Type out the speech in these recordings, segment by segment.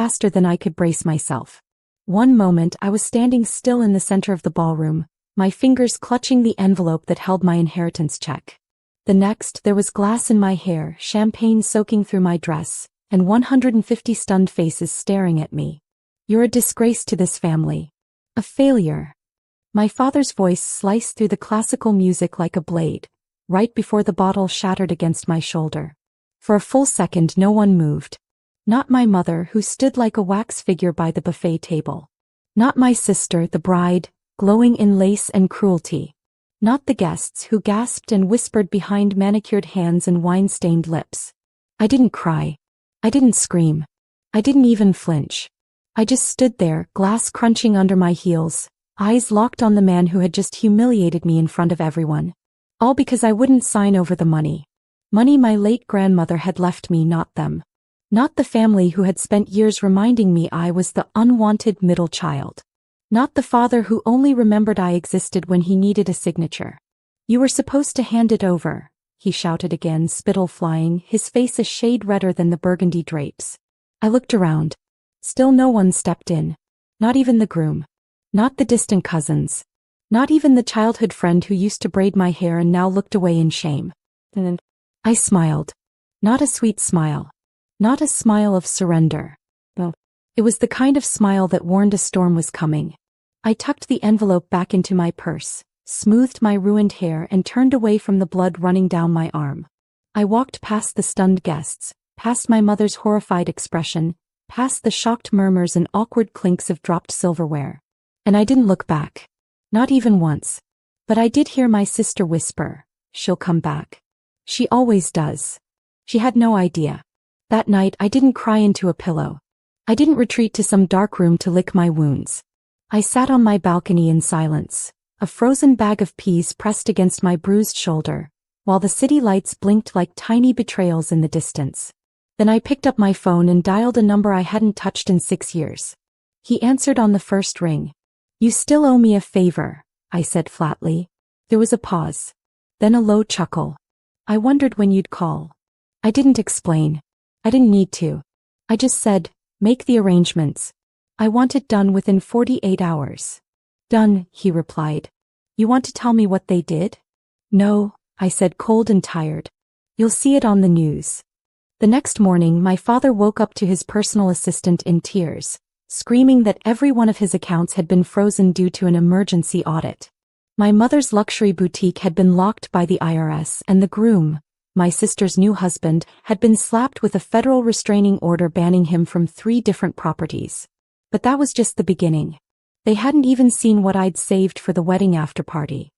faster than I could brace myself. One moment I was standing still in the center of the ballroom, my fingers clutching the envelope that held my inheritance check. The next, there was glass in my hair, champagne soaking through my dress, and 150 stunned faces staring at me. "You're a disgrace to this family. A failure." My father's voice sliced through the classical music like a blade, right before the bottle shattered against my shoulder. For a full second no one moved. Not my mother, who stood like a wax figure by the buffet table. Not my sister, the bride, glowing in lace and cruelty. Not the guests, who gasped and whispered behind manicured hands and wine-stained lips. I didn't cry. I didn't scream. I didn't even flinch. I just stood there, glass crunching under my heels, eyes locked on the man who had just humiliated me in front of everyone. All because I wouldn't sign over the money. Money my late grandmother had left me, not them. Not the family who had spent years reminding me I was the unwanted middle child. Not the father who only remembered I existed when he needed a signature. "You were supposed to hand it over," he shouted again, spittle flying, his face a shade redder than the burgundy drapes. I looked around. Still no one stepped in. Not even the groom. Not the distant cousins. Not even the childhood friend who used to braid my hair and now looked away in shame. I smiled. Not a sweet smile. Not a smile of surrender. No. It was the kind of smile that warned a storm was coming. I tucked the envelope back into my purse, smoothed my ruined hair and turned away from the blood running down my arm. I walked past the stunned guests, past my mother's horrified expression, past the shocked murmurs and awkward clinks of dropped silverware. And I didn't look back. Not even once. But I did hear my sister whisper, "She'll come back. She always does." She had no idea. That night I didn't cry into a pillow. I didn't retreat to some dark room to lick my wounds. I sat on my balcony in silence, a frozen bag of peas pressed against my bruised shoulder, while the city lights blinked like tiny betrayals in the distance. Then I picked up my phone and dialed a number I hadn't touched in 6 years. He answered on the first ring. "You still owe me a favor," I said flatly. There was a pause. Then a low chuckle. "I wondered when you'd call." I didn't explain. I didn't need to. I just said, "Make the arrangements." I want it done within 48 hours. "Done," he replied. "You want to tell me what they did?" "No," I said, cold and tired. "You'll see it on the news." The next morning my father woke up to his personal assistant in tears, screaming that every one of his accounts had been frozen due to an emergency audit. My mother's luxury boutique had been locked by the IRS, and the groom, my sister's new husband, had been slapped with a federal restraining order banning him from 3 different properties. But that was just the beginning. They hadn't even seen what I'd saved for the wedding after-party.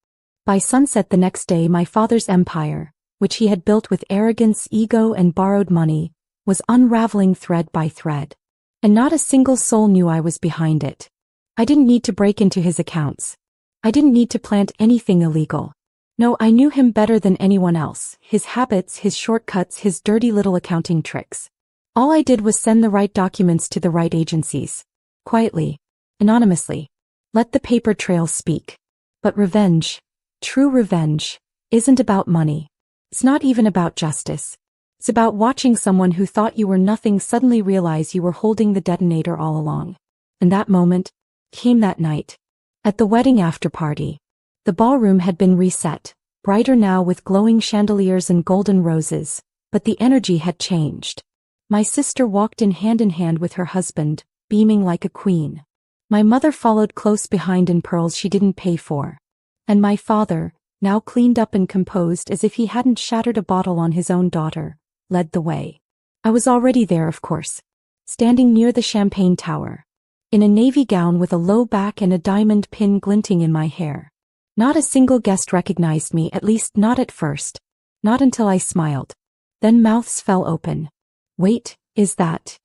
By sunset the next day my father's empire, which he had built with arrogance, ego and borrowed money, was unraveling thread by thread. And not a single soul knew I was behind it. I didn't need to break into his accounts. I didn't need to plant anything illegal. No, I knew him better than anyone else, his habits, his shortcuts, his dirty little accounting tricks. All I did was send the right documents to the right agencies. Quietly. Anonymously. Let the paper trail speak. But revenge, true revenge, isn't about money. It's not even about justice. It's about watching someone who thought you were nothing suddenly realize you were holding the detonator all along. And that moment came that night. At the wedding after-party. The ballroom had been reset, brighter now with glowing chandeliers and golden roses, but the energy had changed. My sister walked in hand with her husband, beaming like a queen. My mother followed close behind in pearls she didn't pay for. And my father, now cleaned up and composed as if he hadn't shattered a bottle on his own daughter, led the way. I was already there, of course, standing near the champagne tower, in a navy gown with a low back and a diamond pin glinting in my hair. Not a single guest recognized me, at least not at first. Not until I smiled. Then mouths fell open. "Wait, is that?"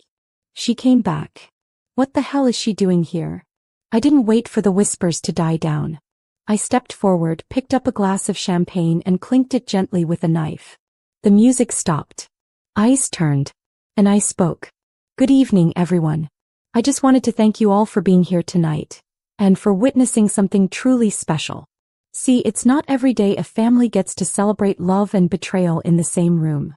She came back. "What the hell is she doing here?" I didn't wait for the whispers to die down. I stepped forward, picked up a glass of champagne and clinked it gently with a knife. The music stopped. Eyes turned. And I spoke. "Good evening, everyone. I just wanted to thank you all for being here tonight. And for witnessing something truly special. See, it's not every day a family gets to celebrate love and betrayal in the same room."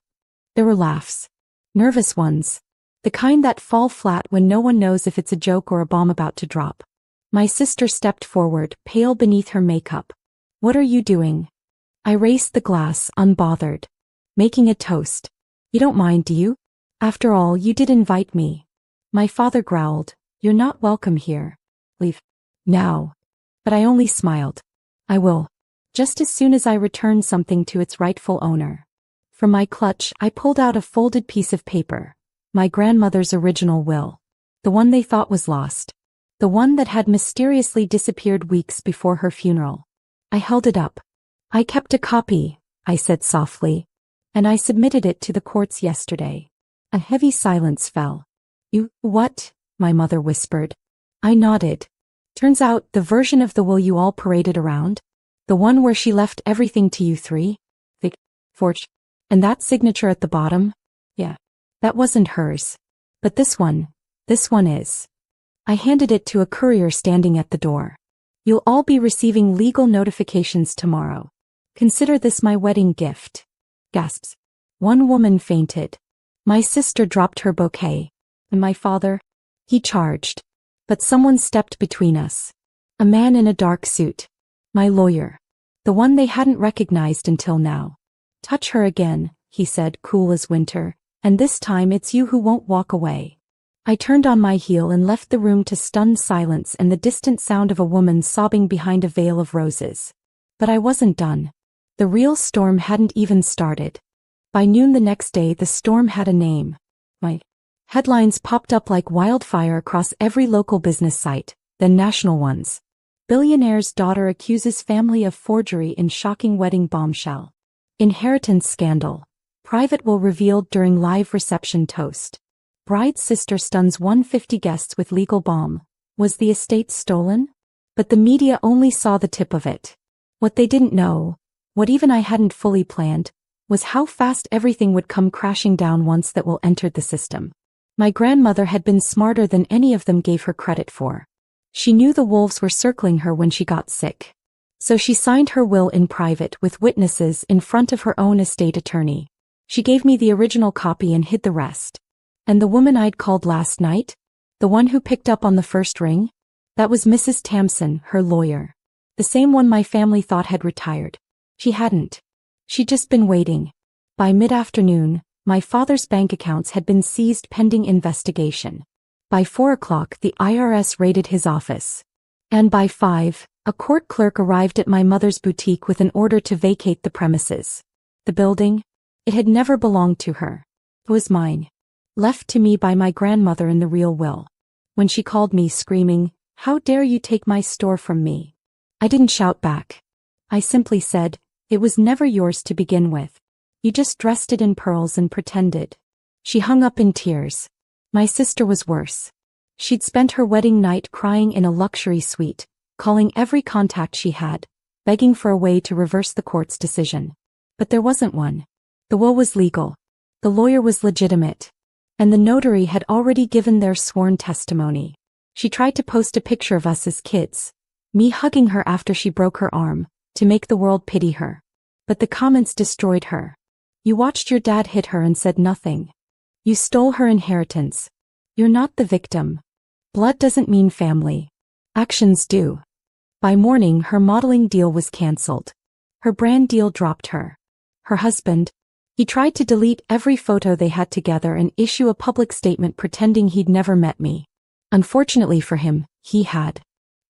There were laughs. Nervous ones. The kind that fall flat when no one knows if it's a joke or a bomb about to drop. My sister stepped forward, pale beneath her makeup. What are you doing? I raised the glass, unbothered. Making a toast. You don't mind, do you? After all, you did invite me. My father growled, you're not welcome here. Leave. Now. But I only smiled. I will. Just as soon as I return something to its rightful owner. From my clutch, I pulled out a folded piece of paper. My grandmother's original will. The one they thought was lost. The one that had mysteriously disappeared weeks before her funeral. I held it up. I kept a copy, I said softly. And I submitted it to the courts yesterday. A heavy silence fell. You, what? My mother whispered. I nodded. Turns out, the version of the will you all paraded around? The one where she left everything to you three? The forged. And that signature at the bottom? Yeah. That wasn't hers. But this one is. I handed it to a courier standing at the door. You'll all be receiving legal notifications tomorrow. Consider this my wedding gift. Gasps. One woman fainted. My sister dropped her bouquet. And my father? He charged. But someone stepped between us. A man in a dark suit. My lawyer. The one they hadn't recognized until now. Touch her again, he said, cool as winter. And this time it's you who won't walk away. I turned on my heel and left the room to stunned silence and the distant sound of a woman sobbing behind a veil of roses. But I wasn't done. The real storm hadn't even started. By noon the next day the storm had a name. My headlines popped up like wildfire across every local business site, then national ones. Billionaire's daughter accuses family of forgery in shocking wedding bombshell. Inheritance scandal. Private will revealed during live reception toast. Bride's sister stuns 150 guests with legal bomb. Was the estate stolen? But the media only saw the tip of it. What they didn't know, what even I hadn't fully planned, was how fast everything would come crashing down once that will entered the system. My grandmother had been smarter than any of them gave her credit for. She knew the wolves were circling her when she got sick. So she signed her will in private with witnesses in front of her own estate attorney. She gave me the original copy and hid the rest. And the woman I'd called last night? The one who picked up on the first ring? That was Mrs. Tamsin, her lawyer. The same one my family thought had retired. She hadn't. She'd just been waiting. By mid-afternoon, my father's bank accounts had been seized pending investigation. By 4 o'clock, the IRS raided his office. And by 5, a court clerk arrived at my mother's boutique with an order to vacate the premises. The building? It had never belonged to her. It was mine. Left to me by my grandmother in the real will. When she called me screaming, "How dare you take my store from me?" I didn't shout back. I simply said, "It was never yours to begin with. You just dressed it in pearls and pretended." She hung up in tears. My sister was worse. She'd spent her wedding night crying in a luxury suite, calling every contact she had, begging for a way to reverse the court's decision. But there wasn't one. The will was legal. The lawyer was legitimate. And the notary had already given their sworn testimony. She tried to post a picture of us as kids, me hugging her after she broke her arm, to make the world pity her. But the comments destroyed her. You watched your dad hit her and said nothing. You stole her inheritance. You're not the victim. Blood doesn't mean family. Actions do. By morning, her modeling deal was cancelled. Her brand deal dropped her. Her husband, he tried to delete every photo they had together and issue a public statement pretending he'd never met me. Unfortunately for him, he had.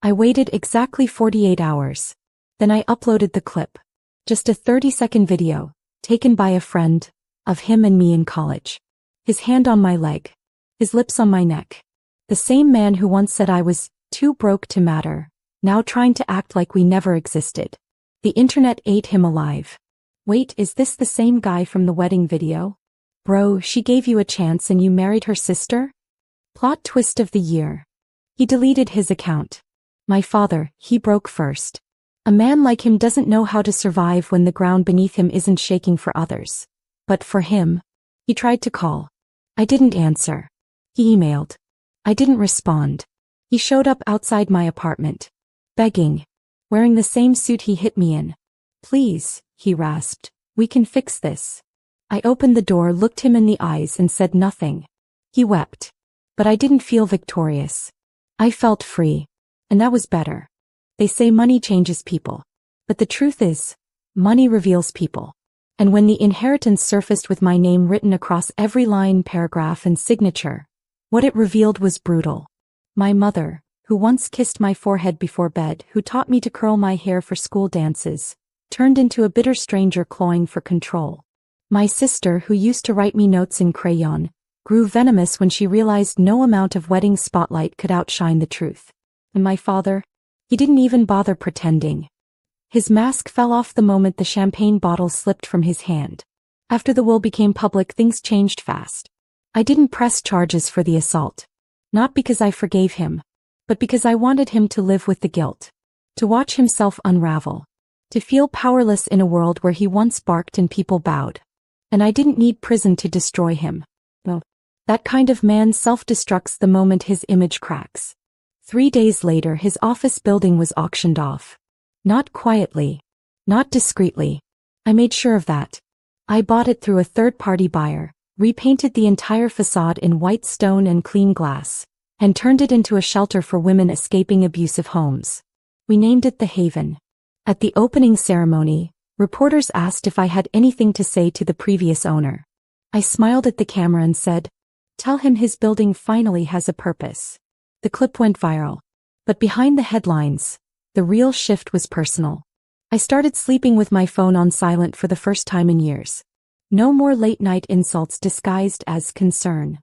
I waited exactly 48 hours. Then I uploaded the clip. Just a 30-second video, taken by a friend, of him and me in college. His hand on my leg. His lips on my neck. The same man who once said I was too broke to matter, now trying to act like we never existed. The internet ate him alive. Wait, is this the same guy from the wedding video? Bro, she gave you a chance and you married her sister? Plot twist of the year. He deleted his account. My father, he broke first. A man like him doesn't know how to survive when the ground beneath him isn't shaking for others. But for him, he tried to call. I didn't answer. He emailed. I didn't respond. He showed up outside my apartment. Begging. Wearing the same suit he hit me in. Please, he rasped. We can fix this. I opened the door, looked him in the eyes and said nothing. He wept. But I didn't feel victorious. I felt free. And that was better. They say money changes people. But the truth is, money reveals people. And when the inheritance surfaced with my name written across every line, paragraph, and signature, what it revealed was brutal. My mother, who once kissed my forehead before bed, who taught me to curl my hair for school dances, turned into a bitter stranger clawing for control. My sister, who used to write me notes in crayon, grew venomous when she realized no amount of wedding spotlight could outshine the truth. And my father? He didn't even bother pretending. His mask fell off the moment the champagne bottle slipped from his hand. After the will became public, things changed fast. I didn't press charges for the assault. Not because I forgave him, but because I wanted him to live with the guilt. To watch himself unravel. To feel powerless in a world where he once barked and people bowed. And I didn't need prison to destroy him. No. That kind of man self-destructs the moment his image cracks. 3 days later, his office building was auctioned off. Not quietly. Not discreetly. I made sure of that. I bought it through a third-party buyer, repainted the entire facade in white stone and clean glass, and turned it into a shelter for women escaping abusive homes. We named it The Haven. At the opening ceremony, reporters asked if I had anything to say to the previous owner. I smiled at the camera and said, "Tell him his building finally has a purpose." The clip went viral. But behind the headlines, the real shift was personal. I started sleeping with my phone on silent for the first time in years. No more late-night insults disguised as concern.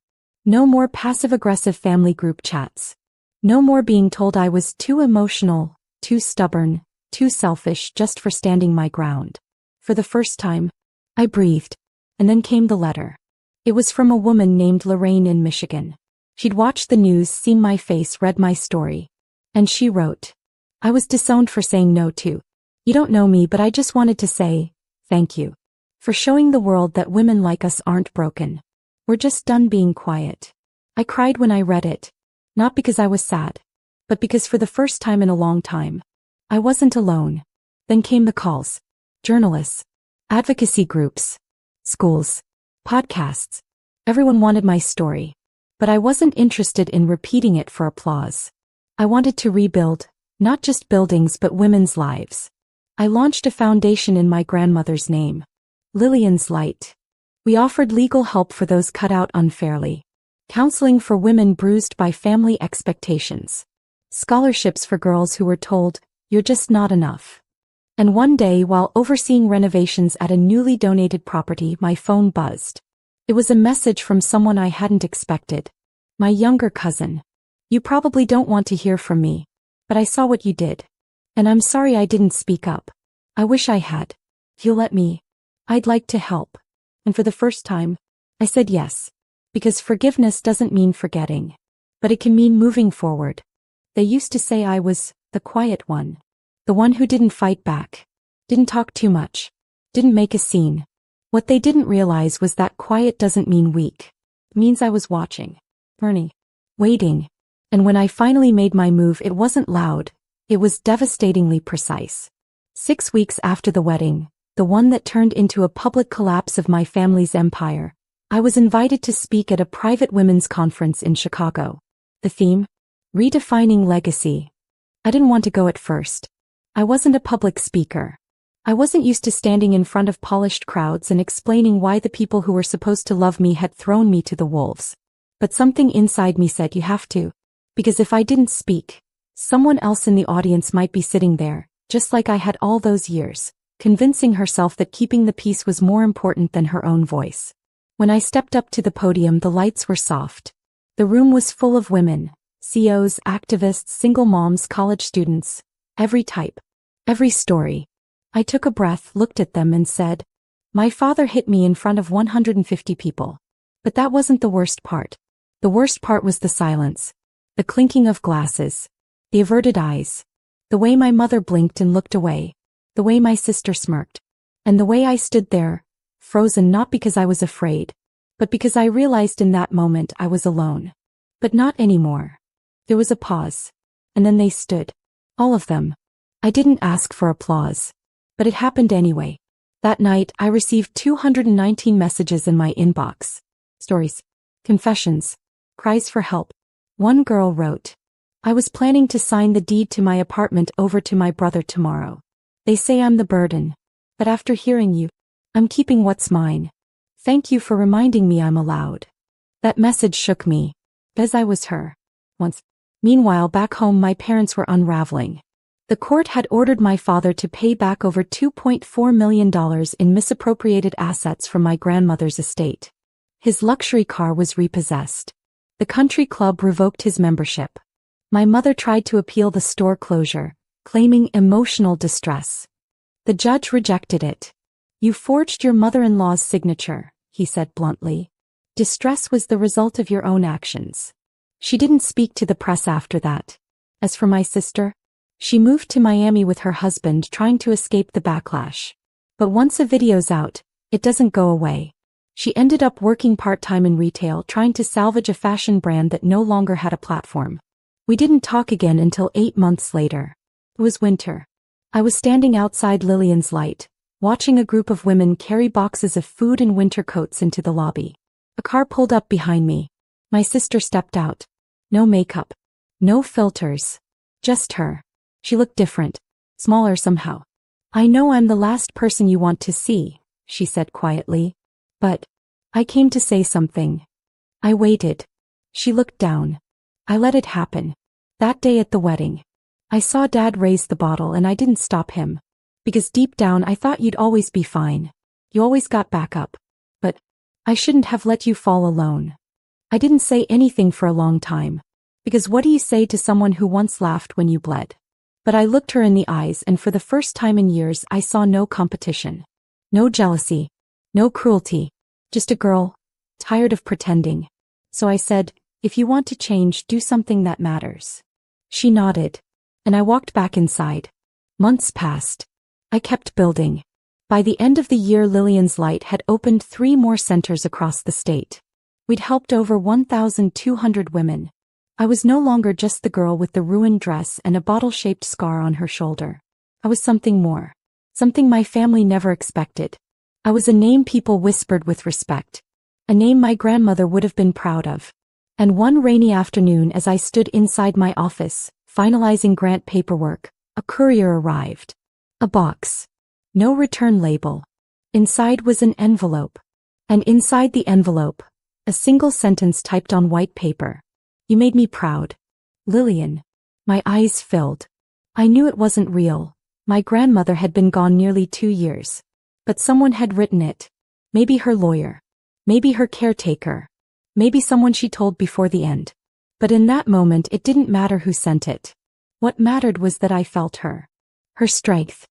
No more passive-aggressive family group chats. No more being told I was too emotional, too stubborn, too selfish just for standing my ground. For the first time, I breathed. And then came the letter. It was from a woman named Lorraine in Michigan. She'd watched the news, seen my face, read my story. And she wrote, "I was disowned for saying no to. You don't know me, but I just wanted to say, thank you. For showing the world that women like us aren't broken. We're just done being quiet." I cried when I read it. Not because I was sad. But because for the first time in a long time, I wasn't alone. Then came the calls. Journalists. Advocacy groups. Schools. Podcasts. Everyone wanted my story. But I wasn't interested in repeating it for applause. I wanted to rebuild, not just buildings but women's lives. I launched a foundation in my grandmother's name. Lillian's Light. We offered legal help for those cut out unfairly. Counseling for women bruised by family expectations. Scholarships for girls who were told, "You're just not enough." And one day, while overseeing renovations at a newly donated property, my phone buzzed. It was a message from someone I hadn't expected. My younger cousin. "You probably don't want to hear from me, but I saw what you did. And I'm sorry I didn't speak up. I wish I had. You'll let me. I'd like to help." And for the first time, I said yes. Because forgiveness doesn't mean forgetting. But it can mean moving forward. They used to say I was the quiet one. The one who didn't fight back. Didn't talk too much. Didn't make a scene. What they didn't realize was that quiet doesn't mean weak. It means I was watching. Bernie. Waiting. And when I finally made my move, it wasn't loud. It was devastatingly precise. 6 weeks after the wedding, the one that turned into a public collapse of my family's empire, I was invited to speak at a private women's conference in Chicago. The theme? Redefining legacy. I didn't want to go at first. I wasn't a public speaker. I wasn't used to standing in front of polished crowds and explaining why the people who were supposed to love me had thrown me to the wolves. But something inside me said, "You have to." Because if I didn't speak, someone else in the audience might be sitting there, just like I had all those years, convincing herself that keeping the peace was more important than her own voice. When I stepped up to the podium, the lights were soft. The room was full of women, CEOs, activists, single moms, college students, every type, every story. I took a breath, looked at them and said, "My father hit me in front of 150 people. But that wasn't the worst part. The worst part was the silence. The clinking of glasses. The averted eyes. The way my mother blinked and looked away. The way my sister smirked. And the way I stood there, frozen, not because I was afraid, but because I realized in that moment I was alone. But not anymore. There was a pause. And then they stood. All of them. I didn't ask for applause. But it happened anyway. That night, I received 219 messages in my inbox. Stories. Confessions. Cries for help. One girl wrote, I was planning to sign the deed to my apartment over to my brother tomorrow. They say I'm the burden. But after hearing you, I'm keeping what's mine. Thank you for reminding me I'm allowed. That message shook me. As I was her. Once. Meanwhile, back home, my parents were unraveling. The court had ordered my father to pay back over $2.4 million in misappropriated assets from my grandmother's estate. His luxury car was repossessed. The country club revoked his membership. My mother tried to appeal the store closure, claiming emotional distress. The judge rejected it. You forged your mother-in-law's signature, he said bluntly. Distress was the result of your own actions. She didn't speak to the press after that. As for my sister, she moved to Miami with her husband, trying to escape the backlash. But once a video's out, it doesn't go away. She ended up working part-time in retail, trying to salvage a fashion brand that no longer had a platform. We didn't talk again until 8 months later. It was winter. I was standing outside Lillian's Light, watching a group of women carry boxes of food and winter coats into the lobby. A car pulled up behind me. My sister stepped out. No makeup. No filters. Just her. She looked different. Smaller somehow. I know I'm the last person you want to see, she said quietly. But I came to say something. I waited. She looked down. I let it happen. That day at the wedding, I saw Dad raise the bottle and I didn't stop him. Because deep down I thought you'd always be fine. You always got back up. But I shouldn't have let you fall alone. I didn't say anything for a long time. Because what do you say to someone who once laughed when you bled? But I looked her in the eyes, and for the first time in years I saw no competition. No jealousy. No cruelty. Just a girl, tired of pretending. So I said, if you want to change, do something that matters. She nodded. And I walked back inside. Months passed. I kept building. By the end of the year, Lillian's Light had opened 3 more centers across the state. We'd helped over 1,200 women. I was no longer just the girl with the ruined dress and a bottle-shaped scar on her shoulder. I was something more. Something my family never expected. I was a name people whispered with respect. A name my grandmother would have been proud of. And one rainy afternoon, as I stood inside my office, finalizing grant paperwork, a courier arrived. A box. No return label. Inside was an envelope. And inside the envelope, a single sentence typed on white paper. You made me proud. Lillian. My eyes filled. I knew it wasn't real. My grandmother had been gone nearly 2 years. But someone had written it. Maybe her lawyer. Maybe her caretaker. Maybe someone she told before the end. But in that moment it didn't matter who sent it. What mattered was that I felt her. Her strength.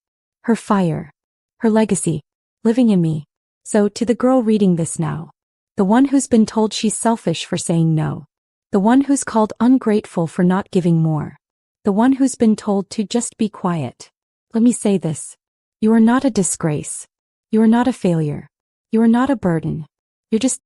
Her fire. Her legacy. Living in me. So to the girl reading this now. The one who's been told she's selfish for saying no. The one who's called ungrateful for not giving more. The one who's been told to just be quiet. Let me say this. You are not a disgrace. You are not a failure. You are not a burden. You're just